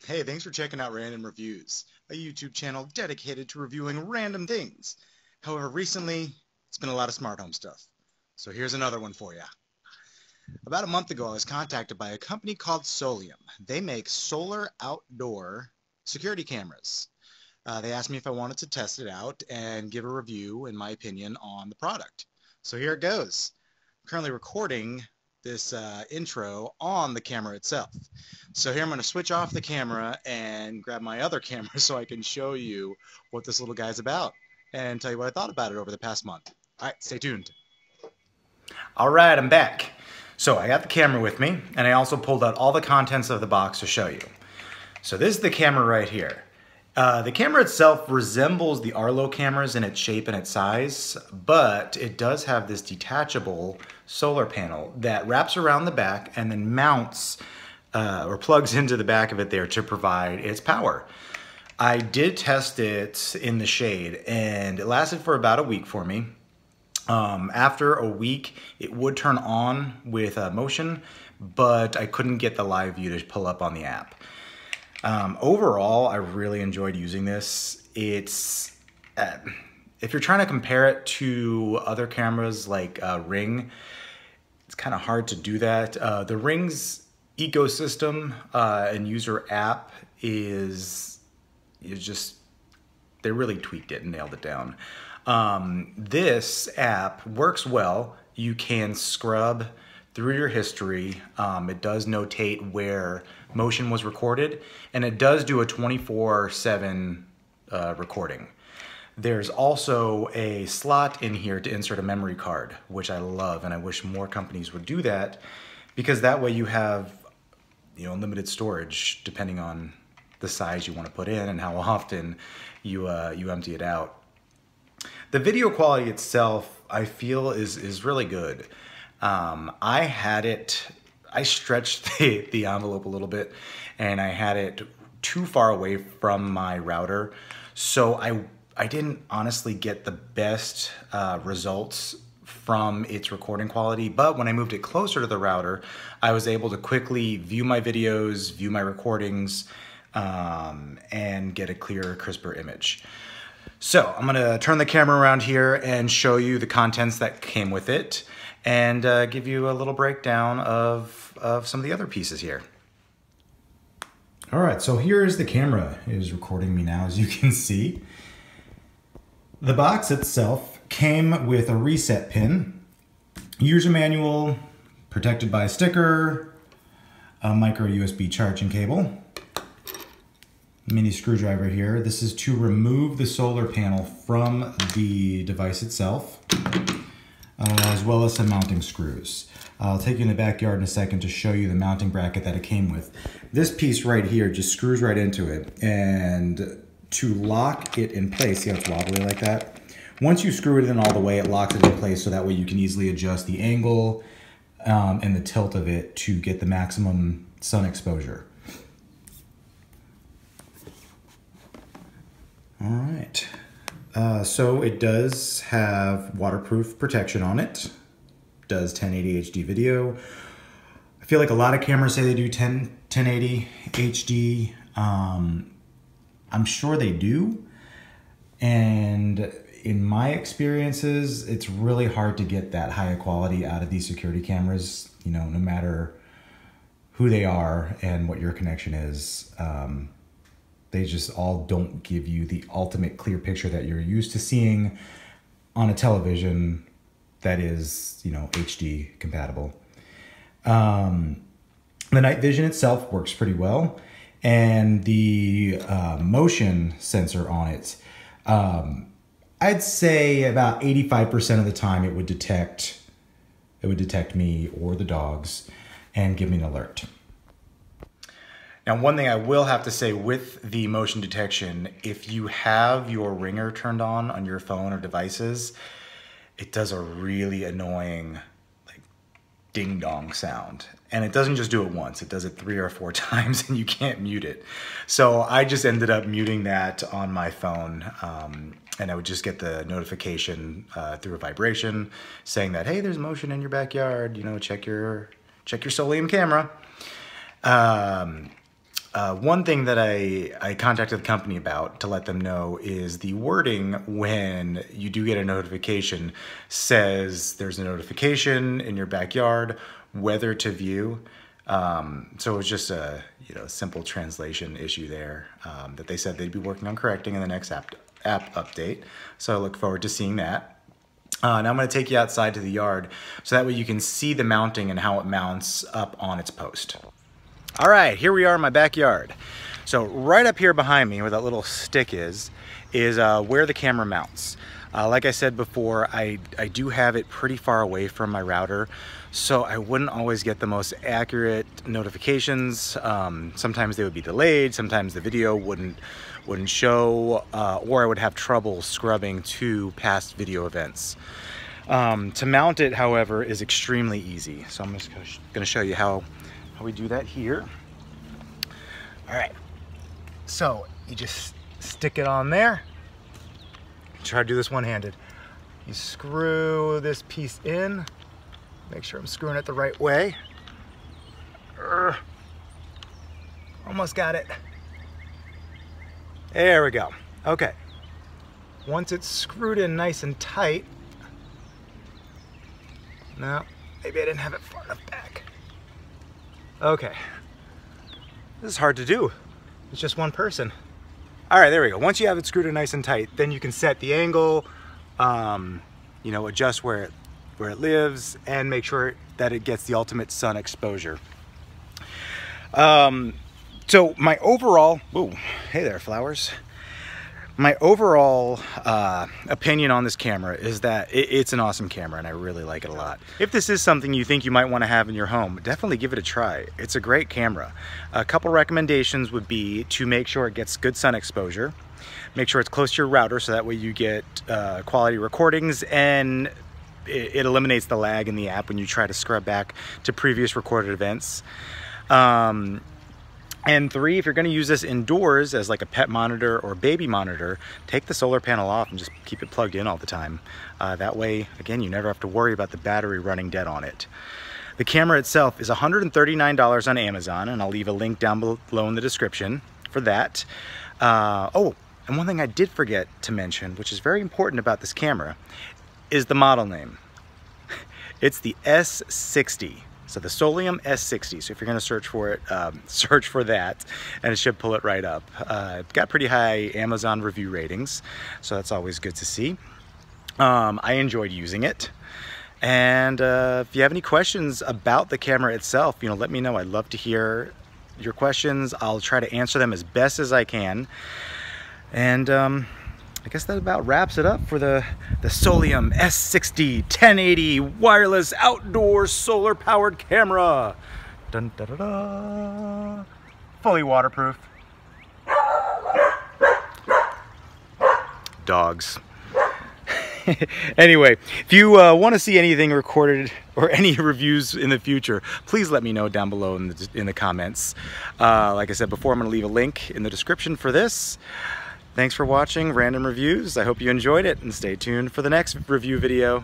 Hey, thanks for checking out Random Reviews, a YouTube channel dedicated to reviewing random things. However, recently, it's been a lot of smart home stuff. So here's another one for you. About a month ago, I was contacted by a company called Soliom. They make solar outdoor security cameras. They asked me if I wanted to test it out and give a review, in my opinion, on the product. So here it goes. I'm currently recording this intro on the camera itself. So here I'm going to switch off the camera and grab my other camera so I can show you what this little guy's about and tell you what I thought about it over the past month. All right, stay tuned. All right, I'm back. So I got the camera with me, and I also pulled out all the contents of the box to show you. So this is the camera right here. The camera itself resembles the Arlo cameras in its shape and its size, but it does have this detachable solar panel that wraps around the back and then mounts or plugs into the back of it there to provide its power. I did test it in the shade and it lasted for about a week for me. After a week, it would turn on with motion, but I couldn't get the live view to pull up on the app. Overall, I really enjoyed using this. It's, if you're trying to compare it to other cameras like Ring, it's kind of hard to do that. The Ring's ecosystem and user app is just, they really tweaked it and nailed it down. This app works well. You can scrub through your history. It does notate where motion was recorded, and it does do a 24/7 recording. There's also a slot in here to insert a memory card, which I love, and I wish more companies would do that, because that way you have, unlimited storage depending on the size you want to put in and how often you empty it out. The video quality itself, I feel, is really good. I stretched the envelope a little bit, and I had it too far away from my router, so I didn't honestly get the best results from its recording quality, but when I moved it closer to the router, I was able to quickly view my videos, view my recordings, and get a clearer, crisper image. So I'm gonna turn the camera around here and show you the contents that came with it, and give you a little breakdown of some of the other pieces here. All right, so here is the camera. It is recording me now, as you can see. The box itself came with a reset pin, user manual, protected by a sticker, a micro USB charging cable, mini screwdriver here. This is to remove the solar panel from the device itself, as well as some mounting screws. I'll take you in the backyard in a second to show you the mounting bracket that it came with. This piece right here just screws right into it, and to lock it in place, see how it's wobbly like that? Once you screw it in all the way, it locks it in place, so that way you can easily adjust the angle and the tilt of it to get the maximum sun exposure. All right, so it does have waterproof protection on it. Does 1080 HD video. I feel like a lot of cameras say they do 1080 HD. I'm sure they do. And in my experiences, it's really hard to get that high quality out of these security cameras, no matter who they are and what your connection is. They just all don't give you the ultimate clear picture that you're used to seeing on a television that is, HD compatible. The night vision itself works pretty well, and the motion sensor on it, I'd say about 85% of the time it would detect me or the dogs and give me an alert. Now, one thing I will have to say with the motion detection, if you have your ringer turned on your phone or devices, it does a really annoying ding dong sound. And it doesn't just do it once, it does it 3 or 4 times, and you can't mute it. So I just ended up muting that on my phone, and I would just get the notification through a vibration saying that, hey, there's motion in your backyard, check your Soliom camera. One thing that I contacted the company about to let them know is the wording when you do get a notification says there's a notification in your backyard, whether to view. So it was just a simple translation issue there that they said they'd be working on correcting in the next app update. So I look forward to seeing that. Now I'm going to take you outside to the yard so that way you can see the mounting and how it mounts up on its post. All right, here we are in my backyard. So right up here behind me where that little stick is where the camera mounts. Like I said before, I do have it pretty far away from my router, so I wouldn't always get the most accurate notifications. Sometimes they would be delayed, sometimes the video wouldn't show, or I would have trouble scrubbing to past video events. To mount it, however, is extremely easy. So I'm just gonna show you how we do that here. All right, so you just stick it on there. Try to do this one-handed. You screw this piece in. Make sure I'm screwing it the right way. Almost got it. There we go. Okay. Once it's screwed in nice and tight. No, maybe I didn't have it far enough back. Okay. This is hard to do. It's just one person. All right, there we go. Once you have it screwed in nice and tight, then you can set the angle, adjust where it lives, and make sure that it gets the ultimate sun exposure. So my overall, ooh, hey there, flowers. My overall opinion on this camera is that it's an awesome camera and I really like it a lot. If this is something you think you might want to have in your home, definitely give it a try. It's a great camera. A couple recommendations would be to make sure it gets good sun exposure. Make sure it's close to your router so that way you get quality recordings, and it eliminates the lag in the app when you try to scrub back to previous recorded events. And 3, if you're going to use this indoors as like a pet monitor or baby monitor, take the solar panel off and just keep it plugged in all the time. That way, again, you never have to worry about the battery running dead on it. The camera itself is $139 on Amazon, and I'll leave a link down below in the description for that. Oh, and one thing I did forget to mention, which is very important about this camera, is the model name. It's the S60. So the Soliom S60. So if you're going to search for it, search for that, and it should pull it right up. It's got pretty high Amazon review ratings, so that's always good to see. I enjoyed using it. And if you have any questions about the camera itself, let me know. I'd love to hear your questions. I'll try to answer them as best as I can. And I guess that about wraps it up for the Soliom S60 1080 wireless outdoor solar powered camera. Dun, da, da, da. Fully waterproof. Dogs. Anyway, if you want to see anything recorded or any reviews in the future, please let me know down below in the comments. Like I said before, I'm going to leave a link in the description for this. Thanks for watching Random Reviews. I hope you enjoyed it, and stay tuned for the next review video.